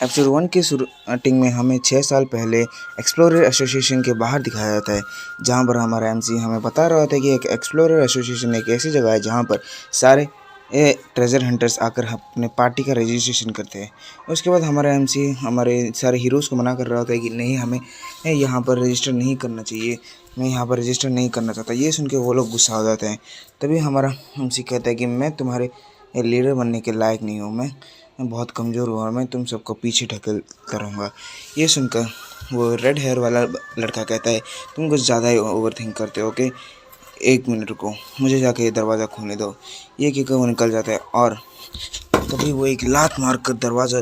Episode 1 की starting में हमें 6 साल पहले एक्सप्लोरर एसोसिएशन के बाहर दिखाया जाता है, जहां पर हमारा एमसी हमें बता रहा होता है कि एक एक्सप्लोरर एसोसिएशन एक ऐसी जगह है जहां पर सारे ट्रेजर हंटर्स आकर अपने पार्टी का रजिस्ट्रेशन करते हैं। उसके बाद हमारा एमसी हमारे सारे हीरोज़ को मना कर रहा होता है कि नहीं, हमें यहाँ पर रजिस्टर नहीं करना चाहिए, मैं यहाँ पर रजिस्टर नहीं करना चाहता। ये सुन के वो लोग गुस्सा हो जाते हैं। तभी हमारा एमसी कहता है कि मैं तुम्हारे लीडर बनने के लायक नहीं हूँ, मैं बहुत कमज़ोर हूँ और मैं तुम सबको पीछे ढकेलता रहूँगा। ये सुनकर वो रेड हेयर वाला लड़का कहता है, तुम कुछ ज़्यादा ही ओवर थिंक करते हो। ओके, 1 मिनट रुको, मुझे जाके ये दरवाज़ा खोलने दो। ये कहकर वो निकल जाता है और तभी वो एक लात मार कर दरवाज़ा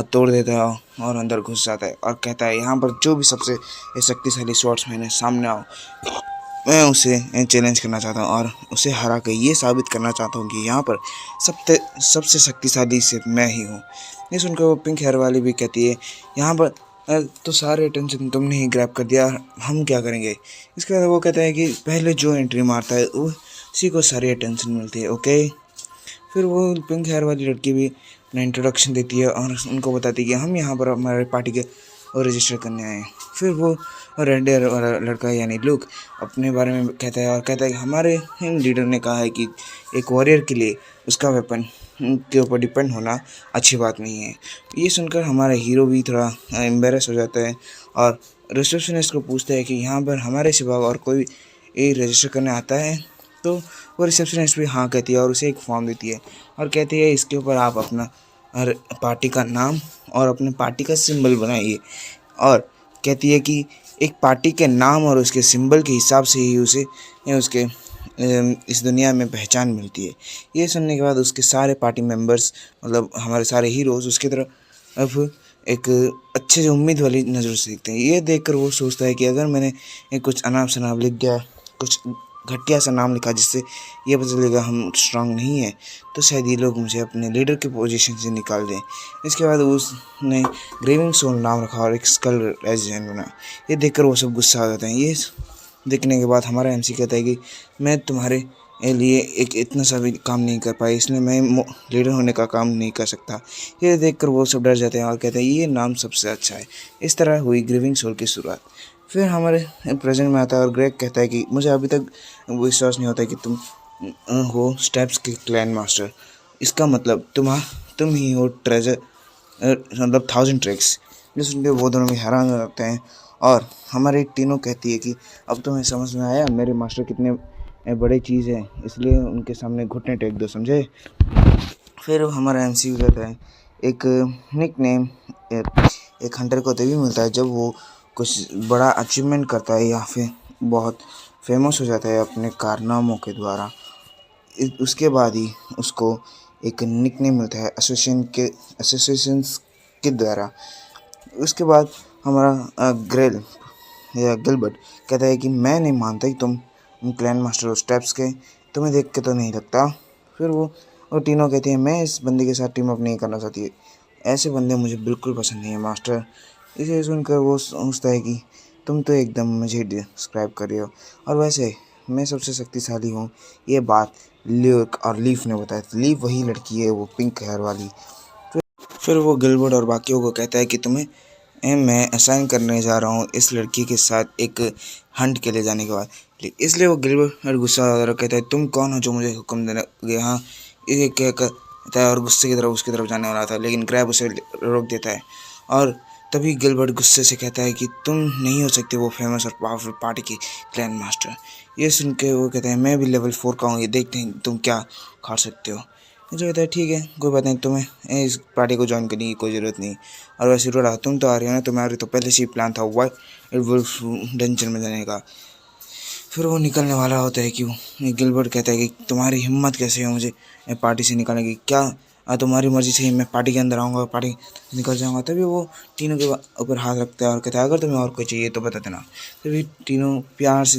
तोड़ देता है और अंदर घुस जाता है और कहता है, यहाँ पर जो भी सबसे शक्तिशाली स्वॉर्ड्समैन है सामने आओ, मैं उसे चैलेंज करना चाहता हूँ और उसे हरा कर ये साबित करना चाहता हूँ कि यहाँ पर सबसे शक्तिशाली सिर्फ मैं ही हूँ। ये सुनकर वो पिंक हेयर वाली भी कहती है, यहाँ पर तो सारे अटेंशन तुमने ही ग्रैब कर दिया, हम क्या करेंगे। इसके बाद वो कहता है कि पहले जो एंट्री मारता है उसी को सारी अटेंशन मिलती है। ओके, फिर वो पिंक हेयर वाली लड़की भी अपना इंट्रोडक्शन देती है और उनको बताती है कि हम यहाँ पर हमारे पार्टी के रजिस्टर करने आए हैं। फिर वो रेड हेयर वाला लड़का यानी लुक अपने बारे में कहता है और कहता है कि हमारे लीडर ने कहा है कि एक वॉरियर के लिए उसका वेपन के ऊपर डिपेंड होना अच्छी बात नहीं है। ये सुनकर हमारा हीरो भी थोड़ा एम्बेरस हो जाता है और रिसेप्शनिस्ट को पूछता है कि यहाँ पर हमारे सिवा और कोई रजिस्टर करने आता है। तो वो रिसेप्शनिस्ट भी हाँ कहती है और उसे एक फॉर्म देती है और कहती है, इसके ऊपर आप अपना पार्टी का नाम और अपने पार्टी का सिंबल बनाइए। और कहती है कि एक पार्टी के नाम और उसके सिंबल के हिसाब से ही उसे उसके इस दुनिया में पहचान मिलती है। ये सुनने के बाद उसके सारे पार्टी मेंबर्स, मतलब हमारे सारे हीरोज़ उसकी तरफ अब एक अच्छे से उम्मीद वाली नज़र से देखते हैं। ये देखकर वो सोचता है कि अगर मैंने कुछ अनाप शनाप लिख दिया, कुछ घटिया सा नाम लिखा जिससे ये पता चलेगा हम स्ट्रांग नहीं है, तो शायद ये लोग मुझे अपने लीडर के पोजीशन से निकाल दें। इसके बाद उसने ग्रेविंग सोल नाम रखा और एक स्कल रेजिडेंट बना। ये देखकर वो सब गुस्सा आ जाते हैं। ये देखने के बाद हमारा एमसी कहता है कि मैं तुम्हारे लिए एक इतना सा भी काम नहीं कर पाया, इसलिए मैं लीडर होने का काम नहीं कर सकता। ये देखकर वो सब डर जाते हैं और कहते हैं ये नाम सबसे अच्छा है। इस तरह हुई ग्रीविंग सोल की शुरुआत। फिर हमारे प्रेजेंट में आता है और ग्रेग कहता है कि मुझे अभी तक विश्वास नहीं होता कि तुम हो स्टेप्स के क्लैन मास्टर। इसका मतलब तुम ही हो ट्रेजर, मतलब 1000 ट्रैक्स। ये सुन के वो दोनों भी हैरान हो जाते हैं और हमारी तीनों कहती है कि अब तुम्हें समझ में आया मेरे मास्टर कितने बड़े चीज़ है, इसलिए उनके सामने घुटने टेक दो, समझे। फिर हमारा एमसी कहता है, एक निक नेम एक हंटर को तभी मिलता है जब वो कुछ बड़ा अचीवमेंट करता है या फिर बहुत फेमस हो जाता है अपने कारनामों के द्वारा। उसके बाद ही उसको एक निक नेम मिलता है एसोसिएशंस के द्वारा। उसके बाद हमारा ग्रेल या गिलबर्ट कहता है कि मैं नहीं मानता कि तुम क्लैन मास्टर हो स्टेप्स के, तुम्हें देख के तो नहीं लगता। फिर वो तीनों कहते हैं, मैं इस बंदे के साथ टीम अप नहीं करना चाहती, ऐसे बंदे मुझे बिल्कुल पसंद नहीं है मास्टर। इसे सुनकर वो सोचता है कि तुम तो एकदम मुझे डिस्क्राइब कर रहे हो, और वैसे मैं सबसे शक्तिशाली हूँ। ये बात ल्यूक और लीफ ने बताया। लीफ वही लड़की है, वो पिंक हेयर वाली। फिर वो गिलबर्ट और बाकियों को कहता है कि तुम्हें मैं असाइन करने जा रहा हूँ इस लड़की के साथ एक हंट के लिए जाने के बाद। इसलिए वो गिलबर्ट गुस्सा और कहता है, तुम कौन हो जो मुझे हुक्म देना यहाँ, ये कहता है और गुस्से की तरफ उसकी तरफ जाने वाला था, लेकिन ग्रैब उसे रोक देता है। और तभी गिलबर्ट गुस्से से कहता है कि तुम नहीं हो सकते वो फेमस और पावरफुल पार्टी की क्लैन मास्टर। ये सुन के वो कहता है, मैं भी लेवल 4 का हूँ, ये देखते हैं तुम क्या खा सकते हो। मुझे कहता है, ठीक है कोई बात नहीं, तुम्हें इस पार्टी को ज्वाइन करने की कोई ज़रूरत नहीं। और वैसे रोड़ा, तुम तो आ रही हो ना, तुम्हारे तो पहले से ही प्लान था वाइट वुल्फ डंजन में जाने का। फिर वो निकलने वाला होता है कि गिलबर्ट कहता है कि तुम्हारी हिम्मत कैसे है मुझे पार्टी से निकालने की, क्या तुम्हारी मर्जी से ही मैं पार्टी के अंदर आऊँगा और पार्टी निकल जाऊँगा। तभी वो तीनों के ऊपर हाथ रखता है और कहता है, अगर तुम्हें और कोई चाहिए तो बता देना। तभी तीनों प्यार से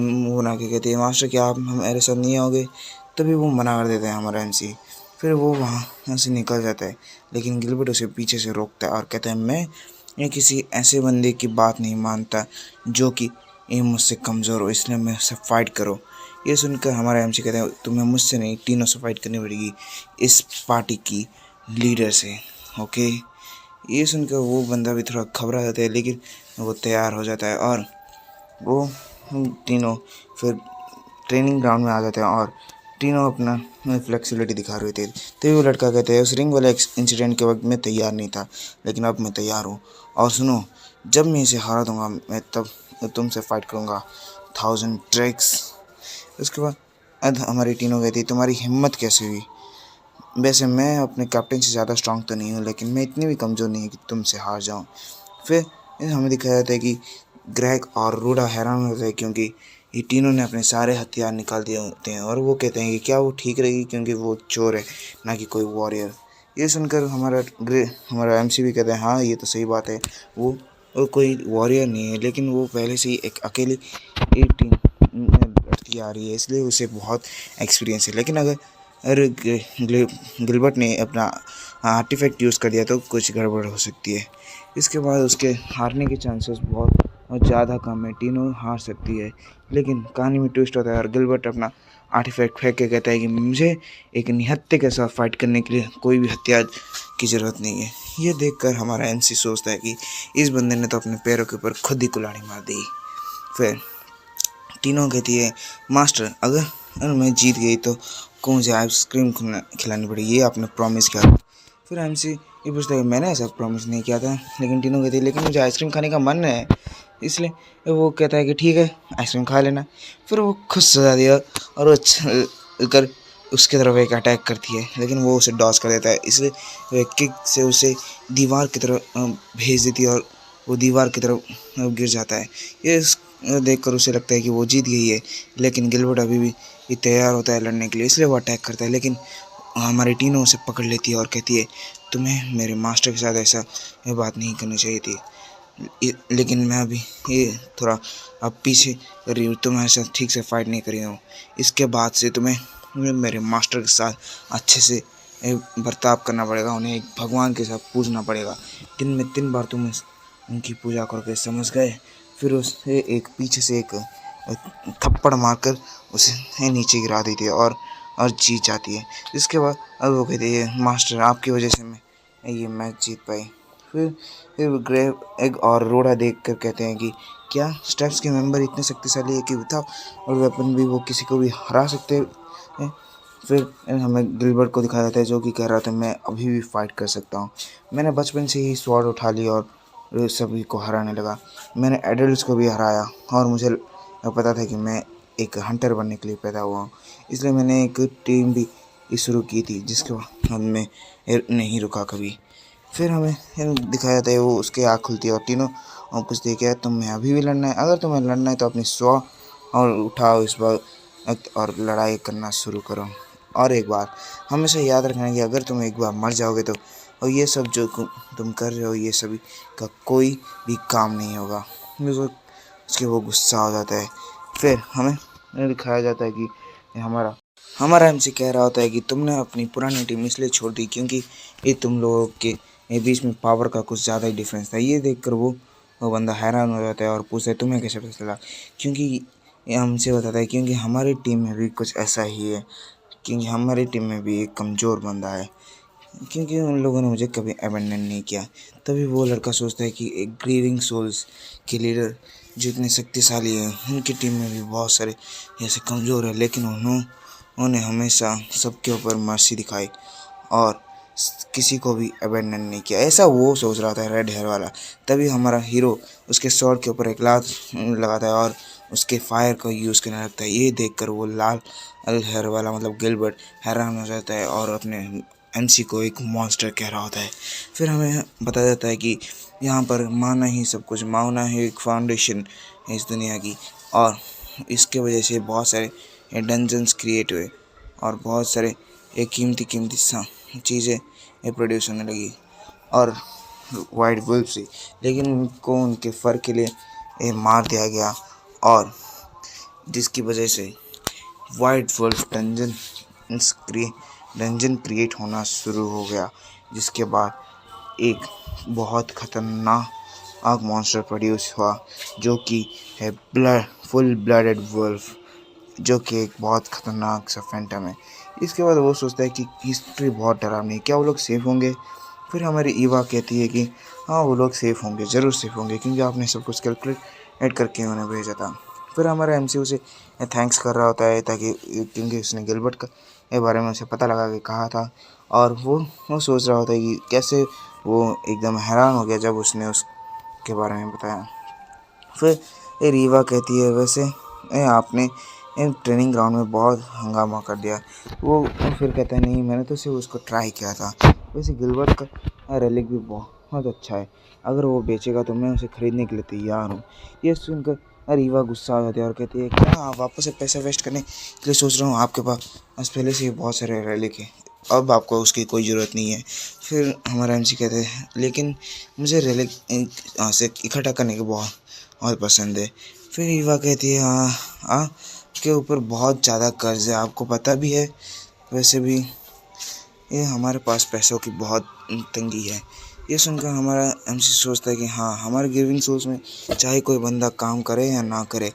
मुँह बना के कहते हैं, मास्टर क्या आप हमारे साथ नहीं आओगे। तभी वो मना कर देता है हमारा एमसी। फिर वो वहाँ से निकल जाता है, लेकिन गिलबर्ट उसे पीछे से रोकता है और कहता है, मैं ये किसी ऐसे बंदे की बात नहीं मानता जो कि ये मुझसे कमज़ोर हो, इसलिए मैं से फाइट करो। ये सुनकर हमारा एमसी कहता है, तुम्हें मुझसे नहीं, तीनों से फाइट करनी पड़ेगी इस पार्टी की लीडर से। ओके, ये सुनकर वो बंदा भी थोड़ा घबरा जाता है, लेकिन वो तैयार हो जाता है और वो तीनों फिर ट्रेनिंग ग्राउंड में आ जाते हैं और तीनों अपना फ्लेक्सिबिलिटी दिखा रहे थे। तो वो लड़का कहते हैं, उस रिंग वाले इंसिडेंट के वक्त मैं तैयार नहीं था, लेकिन अब मैं तैयार हूँ। और सुनो, जब मैं इसे हरा दूंगा मैं तब तुमसे फाइट करूँगा 1000 ट्रैक्स। उसके बाद हमारी टीनों कहती, तुम्हारी हिम्मत कैसे हुई? वैसे मैं अपने कैप्टन से ज़्यादा स्ट्रांग तो नहीं हूँ, लेकिन मैं इतनी भी कमज़ोर नहीं है कि तुमसे हार जाऊँ। फिर हमें दिखाया जाता है कि ग्रेग और रूडा हैरान होते हैं, क्योंकि ये तीनों ने अपने सारे हथियार निकाल दिए होते हैं और वो कहते हैं कि क्या वो ठीक रहेगी, क्योंकि वो चोर है ना कि कोई वॉरियर। ये सुनकर हमारा एमसी भी कहते हैं, हाँ ये तो सही बात है, वो कोई वॉरियर नहीं है, लेकिन वो पहले से ही एक अकेली एक टीम लड़ती आ रही है, इसलिए उसे बहुत एक्सपीरियंस है। लेकिन अगर गिलबर्ट ने अपना आर्टिफैक्ट यूज़ कर दिया तो कुछ गड़बड़ हो सकती है। इसके बाद उसके हारने के चांसेस बहुत ज़्यादा कम है, तीनों हार सकती है। लेकिन कहानी में ट्विस्ट होता है और गिलबर्ट अपना आर्टिफैक्ट फेंक के कहता है कि मुझे एक निहत्थे के साथ फाइट करने के लिए कोई भी हथियार की ज़रूरत नहीं है। ये देखकर हमारा एमसी सोचता है कि इस बंदे ने तो अपने पैरों के ऊपर खुद ही कुल्हाड़ी मार दी। फिर तीनों कहती है, मास्टर अगर मैं जीत गई तो को मुझे आइसक्रीम खिलानी पड़ेगी, ये आपने प्रॉमिस किया था। फिर एमसी ये पूछता है, मैंने ऐसा प्रॉमिस नहीं किया था। लेकिन तीनों कहती है, लेकिन मुझे आइसक्रीम खाने का मन है, इसलिए वो कहता है कि ठीक है आइसक्रीम खा लेना। फिर वो खुद सजा दिया और वो चल कर उसकी तरफ एक अटैक करती है, लेकिन वो उसे डॉज कर देता है, इसलिए वो किक से उसे दीवार की तरफ भेज देती है और वो दीवार की तरफ गिर जाता है। ये देखकर उसे लगता है कि वो जीत गई है, लेकिन गिलबर्ट अभी भी तैयार होता है लड़ने के लिए, इसलिए वो अटैक करता है। लेकिन हमारी टीनों उसे पकड़ लेती है और कहती है, तुम्हें मेरे मास्टर के साथ ऐसा बात नहीं करनी चाहिए थी, लेकिन मैं अभी ये थोड़ा अब पीछे कर रही हूँ, तुम्हारे साथ ठीक से फाइट नहीं करी हूँ। इसके बाद से तुम्हें मेरे मास्टर के साथ अच्छे से बर्ताव करना पड़ेगा, उन्हें एक भगवान के साथ पूजना पड़ेगा। दिन में 3 बार तुम उनकी पूजा करके समझ गए। फिर उसे एक पीछे से एक थप्पड़ मारकर उसे नीचे गिरा देती है और जीत जाती है। इसके बाद अब वो कहती है, मास्टर आपकी वजह से मैं ये मैच जीत पाई। फिर ग्रेव एग और रोड़ा देखकर कहते हैं कि क्या स्टेप्स के मेंबर इतने शक्तिशाली है कि विदाउट और वेपन भी वो किसी को भी हरा सकते हैं। फिर हमें गिलबर्ट को दिखाया जाता है, जो कि कह रहा था मैं अभी भी फाइट कर सकता हूँ, मैंने बचपन से ही स्वॉर्ड उठा लिया और सभी को हराने लगा, मैंने एडल्ट्स को भी हराया और मुझे पता था कि मैं एक हंटर बनने के लिए पैदा हुआ हूँ, इसलिए मैंने एक टीम भी शुरू की थी जिसके बाद मैं नहीं रुका कभी। फिर हमें दिखाया जाता है वो उसकी आँख खुलती है और तीनों पूछते हैं, क्या तुम्हें अभी भी लड़ना है? अगर तुम्हें लड़ना है तो अपनी स्व और उठाओ इस वक्त और लड़ाई करना शुरू करो। और एक बात हमेशा याद रखना है कि अगर तुम एक बार मर जाओगे तो और ये सब जो तुम कर रहे हो ये सभी का कोई भी काम नहीं होगा। उसके वो गुस्सा हो जाता है। फिर हमें दिखाया जाता है कि हमारा एमसी कह रहा होता है कि तुमने अपनी पुरानी टीम इसलिए छोड़ दी क्योंकि ये तुम लोगों के बीच में पावर का कुछ ज़्यादा ही डिफरेंस था। ये देखकर वो बंदा हैरान हो जाता है और पूछता है, तुम्हें कैसे पता चला? क्योंकि ये हमसे बताता है, क्योंकि हमारी टीम में भी कुछ ऐसा ही है, क्योंकि हमारी टीम में भी एक कमज़ोर बंदा है, क्योंकि उन लोगों ने मुझे कभी अबैंडन नहीं किया। तभी वो लड़का सोचता है कि एक ग्रीविंग सोल्स के लीडर जो इतने शक्तिशाली हैं, उनकी टीम में भी बहुत सारे ऐसे कमज़ोर है, लेकिन उन्होंने हमेशा सबके ऊपर मर्सी दिखाई और किसी को भी अबैंडन नहीं किया, ऐसा वो सोच रहा था रेड हेयर वाला। तभी हमारा हीरो उसके स्वॉर्ड के ऊपर एक लात लगाता है और उसके फायर को यूज़ करने लगता है। ये देखकर वो लाल हेयर वाला मतलब गिलबर्ट हैरान हो जाता है और अपने एमसी को एक मॉन्स्टर कह रहा होता है। फिर हमें बताया जाता है कि यहाँ पर माना ही सब कुछ, माना ही एक फाउंडेशन है इस दुनिया की, और इसके वजह से बहुत सारे डंजन्स क्रिएट हुए और बहुत सारे कीमती चीज़ें प्रोड्यूस होने लगी और वाइट वुल्फ से, लेकिन उनको उनके फ़र के लिए मार दिया गया और जिसकी वजह से वाइट वुल्फ डंजन क्रिएट होना शुरू हो गया, जिसके बाद एक बहुत ख़तरनाक मॉन्स्टर प्रोड्यूस हुआ जो कि है फुल ब्लडेड वुल्फ, जो कि एक बहुत ख़तरनाक सा फैंटम है। इसके बाद वो सोचता है कि हिस्ट्री बहुत डरावनी है, क्या वो लोग सेफ होंगे? फिर हमारी ईवा कहती है कि हाँ वो लोग सेफ़ होंगे, ज़रूर सेफ़ होंगे, क्योंकि आपने सब कुछ कैलकुलेट करके उन्हें भेजा था। फिर हमारा एमसी उसे थैंक्स कर रहा होता है, ताकि क्योंकि उसने गिलबर्ट के बारे में उसे पता लगा के कहा था, और वो सोच रहा होता है कि कैसे वो एकदम हैरान हो गया जब उसने उसके बारे में बताया। फिर ये रीवा कहती है, वैसे आपने ट्रेनिंग ग्राउंड में बहुत हंगामा कर दिया। वो फिर कहता है, नहीं मैंने तो सिर्फ उसको ट्राई किया था। वैसे गिलबर्ट का रेलिक भी बहुत अच्छा है, अगर वो बेचेगा तो मैं उसे खरीदने के लिए तैयार हूँ। ये सुनकर रीवा गुस्सा आ जाती है और कहती है, क्या आप वापस से पैसे वेस्ट करने के लिए सोच रहा हूँ? आपके पास पहले से ही बहुत सारे रेलिक है, अब आपको उसकी कोई ज़रूरत नहीं है। फिर हमारा एमसी कहते हैं, लेकिन मुझे रेलिक से इकट्ठा करने के बहुत पसंद है। फिर ईवा कहती है, हाँ के ऊपर बहुत ज़्यादा कर्ज है, आपको पता भी है। वैसे भी ये हमारे पास पैसों की बहुत तंगी है। ये सुनकर हमारा एमसी सोचता है कि हाँ, हमारे गिविंग सोर्स में चाहे कोई बंदा काम करे या ना करे,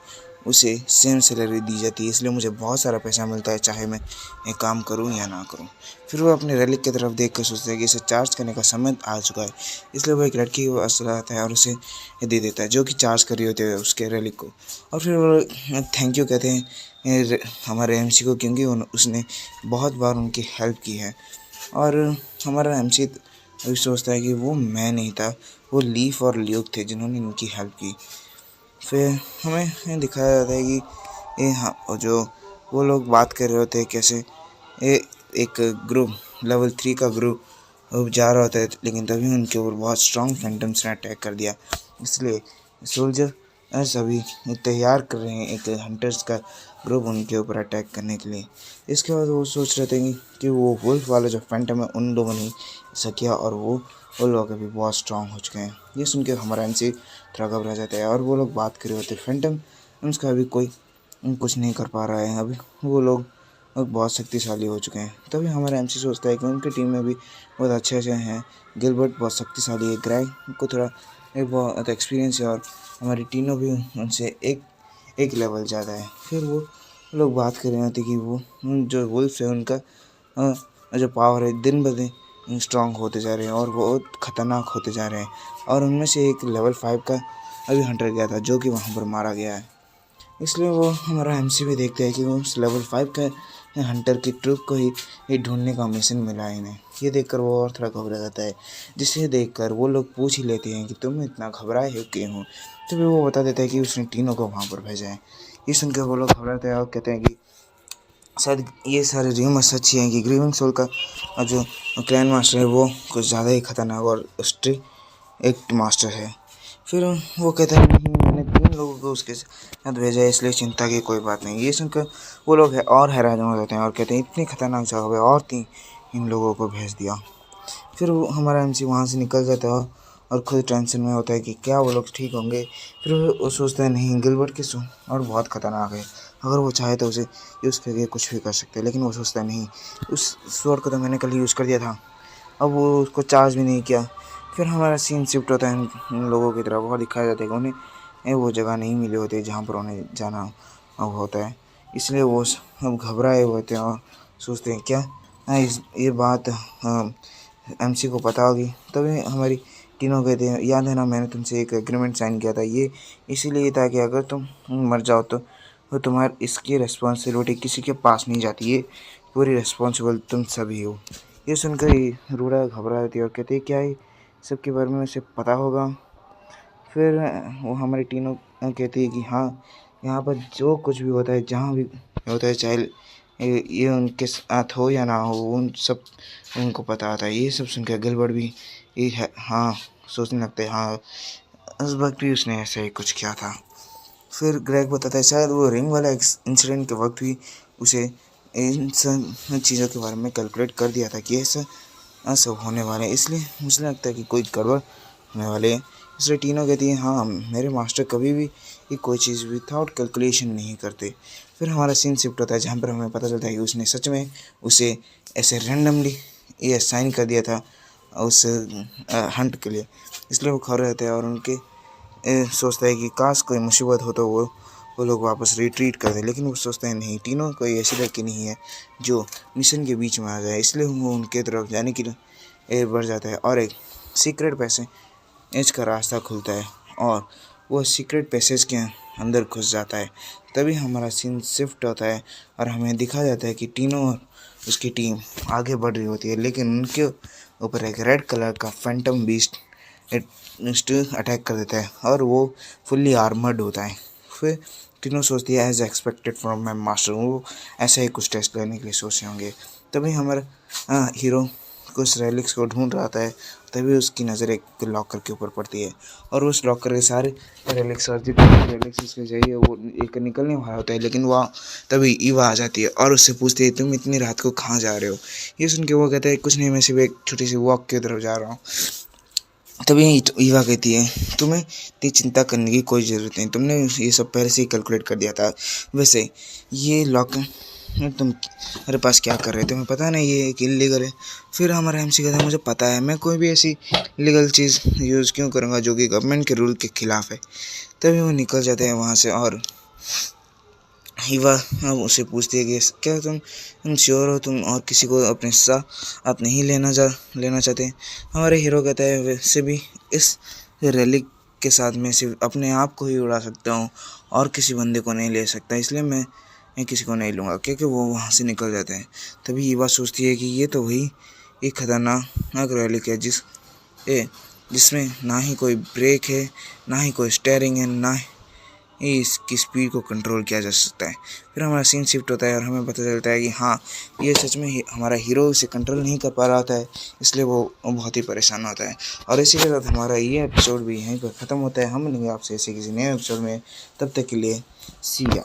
उसे सेम सैलरी दी जाती है, इसलिए मुझे बहुत सारा पैसा मिलता है, चाहे मैं काम करूं या ना करूं। फिर वो अपने रेलिक की तरफ देख कर सोचता है कि इसे चार्ज करने का समय आ चुका है, इसलिए वो एक लड़की को असलाता है और उसे दे देता है, जो कि चार्ज कर रही होती है उसके रेलिक को। और फिर वो थैंक यू कहते हैं हमारे एमसी को, क्योंकि उसने बहुत बार उनकी हेल्प की है। और हमारा एमसी अभी सोचता है कि वो मैं नहीं था, वो लीफ और ल्यूक थे जिन्होंने इनकी हेल्प की। फिर हमें दिखाया जाता है कि हाँ, जो वो लोग बात कर रहे होते हैं कैसे एक ग्रुप लेवल 3 का ग्रुप जा रहा होता है, लेकिन तभी उनके ऊपर बहुत स्ट्रॉन्ग फैंटम्स ने अटैक कर दिया। इसलिए सोल्जर सभी तैयार कर रहे हैं एक हंटर्स का ग्रुप उनके ऊपर अटैक करने के लिए। इसके बाद वो सोच रहे थे कि वो वुल्फ वाला जो फैंटम है उन लोगों ने ऐसा किया, और वो लोग अभी बहुत स्ट्रॉन्ग हो चुके हैं। ये सुन के हमारा एमसी थोड़ा घबरा जाता है, और वो लोग बात कर रहे होते फैंटम उसका अभी कोई कुछ नहीं कर पा रहा है, अभी वो लोग बहुत शक्तिशाली हो चुके हैं। तभी हमारा एमसी सोचता है कि उनकी टीम में भी बहुत अच्छे हैं। गिलबर्ट बहुत शक्तिशाली है, ग्रेग को थोड़ा बहुत एक्सपीरियंस है, और हमारी टीनों भी उनसे एक लेवल ज़्यादा है। फिर वो लोग बात कर रहे होते कि वो जो वुल्फ है उनका जो पावर है दिन ब दिन स्ट्रॉन्ग होते जा रहे हैं और बहुत ख़तरनाक होते जा रहे हैं। और उनमें से एक लेवल 5 का अभी हंटर गया था, जो कि वहाँ पर मारा गया है। इसलिए वो हमारा एमसी भी देखते हैं कि उस लेवल 5 का हंटर की ट्रुप को ही ढूंढने का मिशन मिला है इन्हें। ये देखकर वो और थोड़ा घबरा जाता है, जिसे देखकर वो लोग पूछ ही लेते हैं कि तुम इतना घबराए हो क्यों हो। तो फिर वो बता देता है कि उसने टीनों को वहाँ पर भेजा है। ये सुनकर वो लोग घबराते हैं और कहते हैं कि शायद ये सारे र्यूमर्स सच ही हैं कि ग्रीविंग सोल का जो ग्रैंड मास्टर है वो कुछ ज़्यादा ही खतरनाक और स्ट्रिक्ट मास्टर है। फिर वो कहते हैं, नहीं मैंने 3 लोगों को उसके साथ भेजा है, इसलिए चिंता की कोई बात नहीं। ये सुनकर वो लोग और हैरान हो जाते हैं और कहते हैं, इतनी खतरनाक जगह पे और 3 लोगों को भेज दिया। फिर वो हमारा एमसी वहाँ से निकल जाता है और खुद टेंशन में होता है कि क्या वो लोग ठीक होंगे। फिर वो सोचता है, नहीं गिलबर्ट की और बहुत ख़तरनाक है, अगर वो चाहे तो उसे यूज़ करके कुछ भी कर सकते हैं। लेकिन वो सोचता है, नहीं उस स्वॉर्ड को तो मैंने कल यूज़ कर दिया था, अब वो उसको चार्ज भी नहीं किया। फिर हमारा सीन शिफ्ट होता है उन लोगों की तरफ, और दिखाया जाता है कि उन्हें वो जगह नहीं मिली होती जहाँ पर उन्हें जाना होता है। इसलिए वो अब घबराए हुए थे और सोचते हैं क्या ये बात एमसी को पता होगी। तभी हमारी तीनों कहते हैं, याद है ना मैंने तुमसे एक एग्रीमेंट साइन किया था, ये इसीलिए था कि अगर तुम मर जाओ तो तुम्हारी इसकी रिस्पॉन्सिबिलिटी किसी के पास नहीं जाती, ये पूरी रिस्पॉन्सिबल तुम सभी हो। ये सुनकर ही रूडा घबरा जाती है और कहती है, क्या ये सबके बारे में उसे पता होगा। फिर वो हमारी टीनों कहती है कि हाँ, यहाँ पर जो कुछ भी होता है, जहाँ भी होता है, चाहे ये उनके साथ हो या ना हो, उन सब उनको पता आता है। ये सब सुनकर गिलबर्ट भी ये है हाँ सोचने लगते हैं, हाँ उस वक्त भी उसने ऐसा ही कुछ किया था। फिर ग्रेग बताता है, शायद वो रिंग वाला इंसिडेंट के वक्त भी उसे इन सब चीज़ों के बारे में कैलकुलेट कर दिया था कि ऐसा सब होने वाले हैं, इसलिए मुझे लगता है कि कोई गड़बड़ होने वाले हैं। इसलिए टीनो कहती है, हाँ मेरे मास्टर कभी भी ये कोई चीज़ विथआउट कैलकुलेशन नहीं करते। फिर हमारा सीन शिफ्ट होता है जहाँ पर हमें पता चलता है कि उसने सच में उसे ऐसे रैंडमली ये असाइन कर दिया था उस हंट के लिए। इसलिए वो खड़े रहते हैं और उनके सोचता है कि काश कोई मुसीबत हो तो वो लोग वापस रिट्रीट कर दें। लेकिन वो सोचते हैं, नहीं कोई ऐसी लड़की नहीं है जो मिशन के बीच में आ जाए, इसलिए वो उनके तरफ जाने के लिए एयर बढ़ जाता है और एक सीक्रेट पैसेज का रास्ता खुलता है और वो सीक्रेट पैसेज के अंदर घुस जाता है। तभी हमारा सीन शिफ्ट होता है और हमें दिखा जाता है कि टीनो और उसकी टीम आगे बढ़ रही होती है, लेकिन उनके ऊपर एक रेड कलर का फैंटम बीस्ट अटैक कर देता है और वो फुल्ली आर्मर्ड होता है। फिर टीनो सोचती है as expected from my master, वो ऐसा ही कुछ टेस्ट लेने के लिए सोचे होंगे। तभी हमारा हीरो कुछ रेलिक्स को ढूंढ रहा था, तभी उसकी नज़र एक लॉकर के ऊपर पड़ती है और उस लॉकर के सारे रेलिक्स और जितने रेलिक्स उसके चाहिए वो एक निकलने वाला होता है, लेकिन वह तभी ईवा आ जाती है और उससे पूछती है तुम इतनी रात को कहाँ जा रहे हो। ये सुन के वो कहता है कुछ नहीं, मैं सिर्फ एक छोटी सी वॉक की तरफ जा रहा हूँ। तभी ईवा कहती है तुम्हें इतनी चिंता करने की कोई ज़रूरत नहीं, तुमने ये सब पहले से ही कैलकुलेट कर दिया था। वैसे ये लॉकर तुम मेरे पास क्या कर रहे थे, तुम्हें पता नहीं ये एक इलीगल है। फिर हमारा एमसी कहता है मुझे पता है, मैं कोई भी ऐसी लीगल चीज़ यूज़ क्यों करूँगा जो कि गवर्नमेंट के रूल के ख़िलाफ़ है। तभी वो निकल जाते हैं वहाँ से और ईवा अब उसे पूछती है कि क्या तुम श्योर हो, तुम और किसी को अपने साथ आप नहीं लेना चाहते। हमारे हीरो कहता है वैसे भी इस रेलिक के साथ मैं सिर्फ अपने आप को ही उड़ा सकता हूँ और किसी बंदे को नहीं ले सकता, इसलिए मैं किसी को नहीं लूँगा, क्योंकि वो वहाँ से निकल जाते हैं। तभी ईवा सोचती है कि ये तो वही एक खतरनाक रेलिक है जिसमें ना ही कोई ब्रेक है, ना ही कोई स्टीयरिंग है, ना ही इसकी स्पीड को कंट्रोल किया जा सकता है। फिर हमारा सीन शिफ्ट होता है और हमें पता चलता है कि हाँ ये सच में हमारा हीरो इसे कंट्रोल नहीं कर पा रहा था, इसलिए वो बहुत ही परेशान होता है। और इसी के साथ हमारा ये एपिसोड भी यहीं पर ख़त्म होता है। हम मिलेंगे आपसे ऐसे किसी नए एपिसोड में, तब तक के लिए सी या।